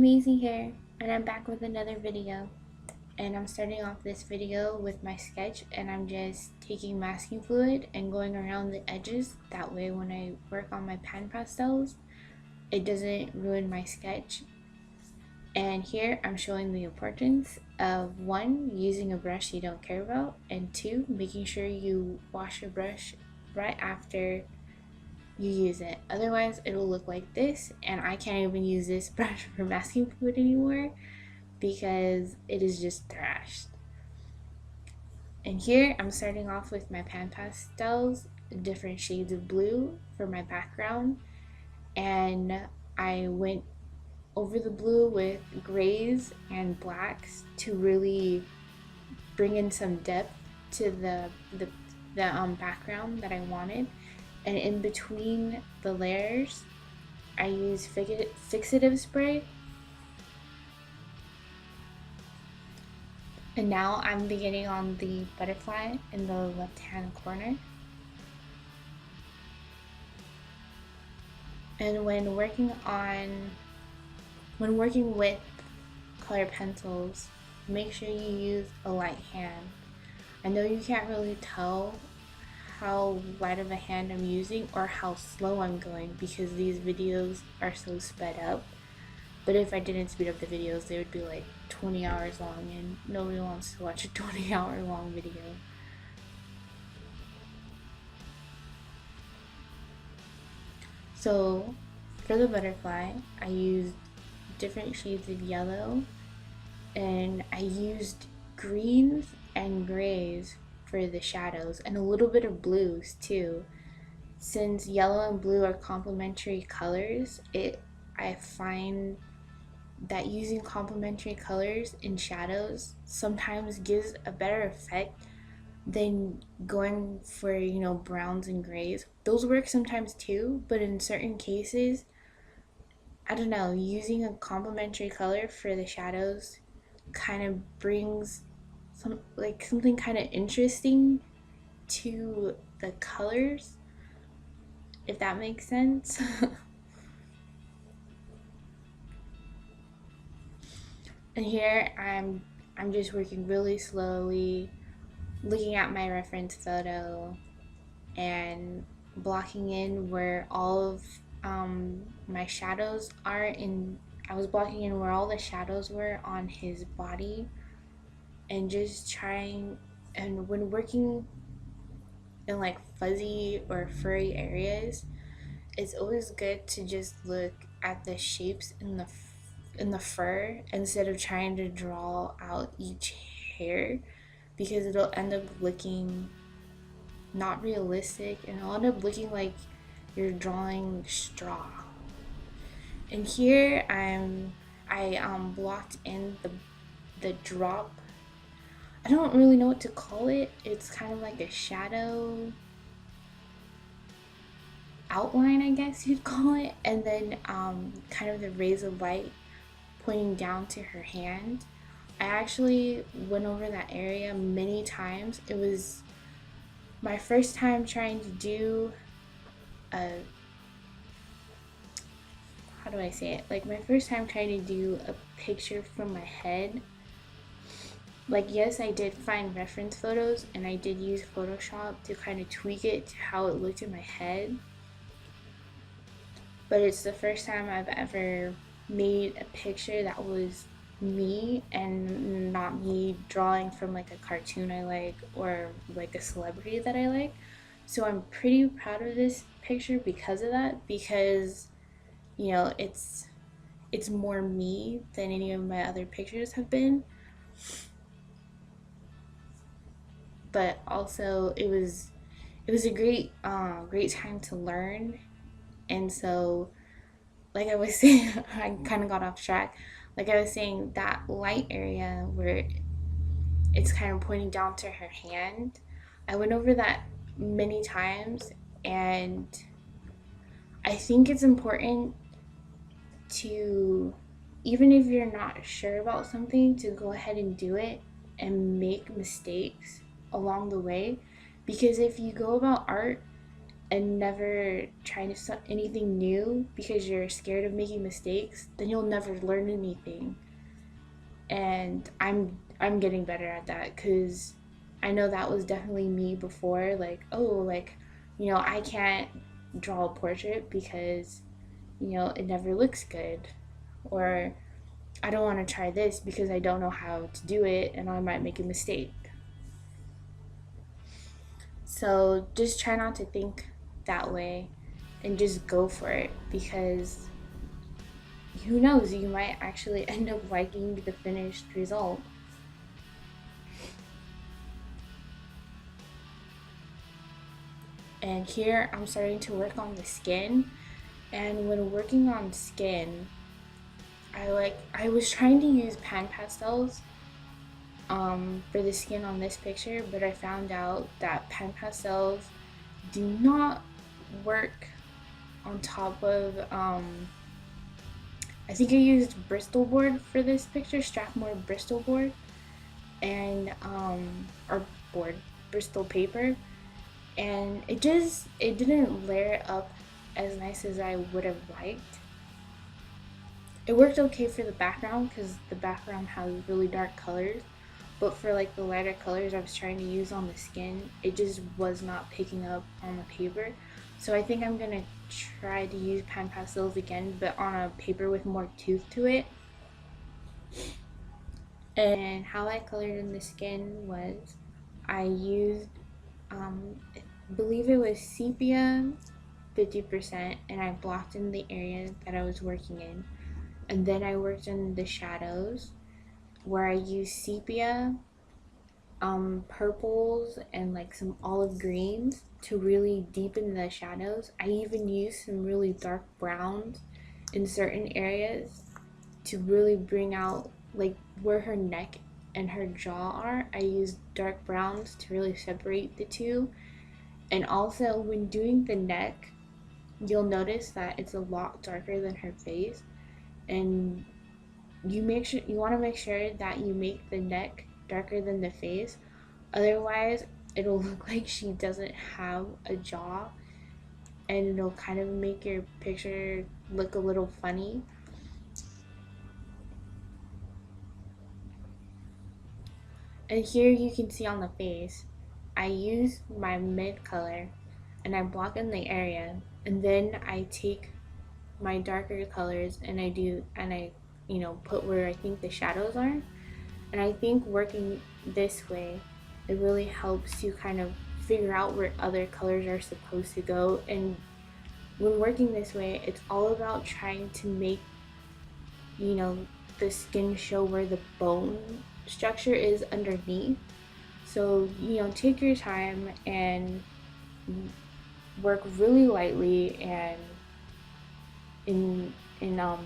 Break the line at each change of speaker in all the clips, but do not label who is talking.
Amazing here, and I'm back with another video. And I'm starting off this video with my sketch, and I'm just taking masking fluid and going around the edges. That way when I work on my pan pastels, it doesn't ruin my sketch. And here I'm showing the importance of 1, using a brush you don't care about, and 2, making sure you wash your brush right after you use it. Otherwise it'll look like this, and I can't even use this brush for masking fluid anymore because it is just thrashed. And here I'm starting off with my pan pastels, different shades of blue for my background, and I went over the blue with grays and blacks to really bring in some depth to the background that I wanted. And in between the layers, I use fixative spray. And now I'm beginning on the butterfly in the left hand corner. And when working with color pencils, make sure you use a light hand. I know you can't really tell how light of a hand I'm using or how slow I'm going because these videos are so sped up. But if I didn't speed up the videos, they would be like 20 hours long, and nobody wants to watch a 20-hour long video. So for the butterfly, I used different shades of yellow, and I used greens and grays for the shadows, and a little bit of blues too. Since yellow and blue are complementary colors, I find that using complementary colors in shadows sometimes gives a better effect than going for, browns and grays. Those work sometimes too, but in certain cases, I don't know, using a complementary color for the shadows kind of brings something kind of interesting to the colors, if that makes sense. And here I'm just working really slowly, looking at my reference photo and blocking in where all of my shadows are in. I was blocking in where all the shadows were on his body, and just trying, and when working in like fuzzy or furry areas, it's always good to just look at the shapes in the fur instead of trying to draw out each hair, because it'll end up looking not realistic and it'll end up looking like you're drawing straw. And here I blocked in the drop. I don't really know what to call it. It's kind of like a shadow outline, I guess you'd call it, and then kind of the rays of light pointing down to her hand. I actually went over that area many times. It was my first time trying to do a, how do I say it? Like my first time trying to do a picture from my head. Like, yes, I did find reference photos and I did use Photoshop to kind of tweak it to how it looked in my head. But it's the first time I've ever made a picture that was me and not me drawing from like a cartoon I like or like a celebrity that I like. So I'm pretty proud of this picture because of that, because it's more me than any of my other pictures have been. But also it was a great time to learn. And so, like I was saying, I kind of got off track. Like I was saying, that light area where it's kind of pointing down to her hand, I went over that many times, and I think it's important to, even if you're not sure about something, to go ahead and do it and make mistakes along the way. Because if you go about art and never try anything new because you're scared of making mistakes, then you'll never learn anything. And I'm getting better at that, because I know that was definitely me before. Like, oh, like, I can't draw a portrait because it never looks good, or I don't want to try this because I don't know how to do it and I might make a mistake. So just try not to think that way and just go for it, because who knows, you might actually end up liking the finished result. And here I'm starting to work on the skin, and when working on skin, I was trying to use pan pastels for the skin on this picture, but I found out that pan pastels do not work on top of I think I used Bristol board for this picture, Strathmore Bristol board, and or board, Bristol paper, and it didn't layer up as nice as I would have liked. It worked okay for the background because the background has really dark colors, but for like the lighter colors I was trying to use on the skin, it just was not picking up on the paper. So I think I'm gonna try to use pan pastels again, but on a paper with more tooth to it. And how I colored in the skin was I used I believe it was sepia 50%, and I blocked in the area that I was working in, and then I worked in the shadows where I used sepia, purples, and like some olive greens to really deepen the shadows. I even used some really dark browns in certain areas to really bring out like where her neck and her jaw are. I used dark browns to really separate the two. And also when doing the neck, you'll notice that it's a lot darker than her face, and you want to make sure that you make the neck darker than the face. Otherwise, it'll look like she doesn't have a jaw, and it'll kind of make your picture look a little funny. And here you can see on the face, I use my mid color and I block in the area, and then I take my darker colors and I put where I think the shadows are. And I think working this way, it really helps you kind of figure out where other colors are supposed to go. And when working this way, it's all about trying to make the skin show where the bone structure is underneath. So take your time and work really lightly, and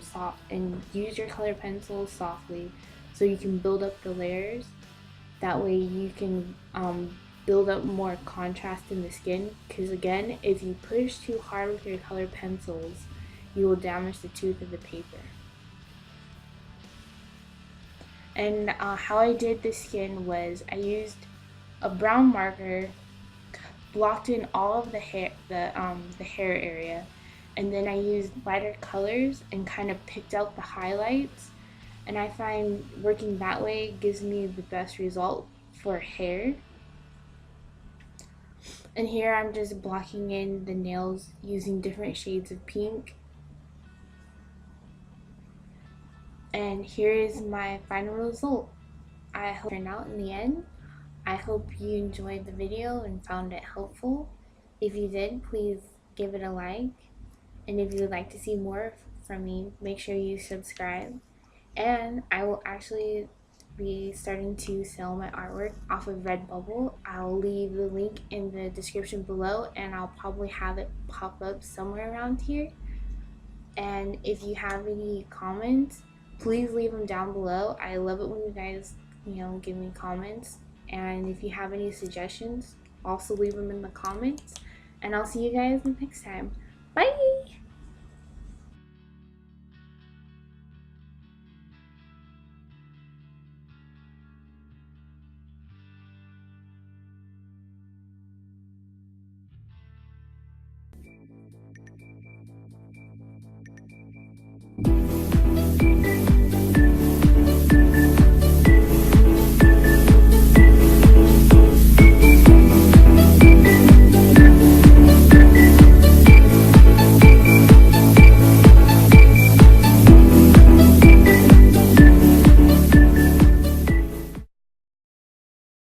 soft, and use your color pencils softly so you can build up the layers. That way you can build up more contrast in the skin, because again, if you push too hard with your color pencils, you will damage the tooth of the paper. And how I did the skin was I used a brown marker, blocked in all of the hair area, and then I used lighter colors and kind of picked out the highlights. And I find working that way gives me the best result for hair. And here I'm just blocking in the nails using different shades of pink. And here is my final result. I hope it turned out in the end. I hope you enjoyed the video and found it helpful. If you did, please give it a like. And if you would like to see more from me, make sure you subscribe. And I will actually be starting to sell my artwork off of Redbubble. I'll leave the link in the description below, and I'll probably have it pop up somewhere around here. And if you have any comments, please leave them down below. I love it when you guys, give me comments. And if you have any suggestions, also leave them in the comments. And I'll see you guys next time. Bye!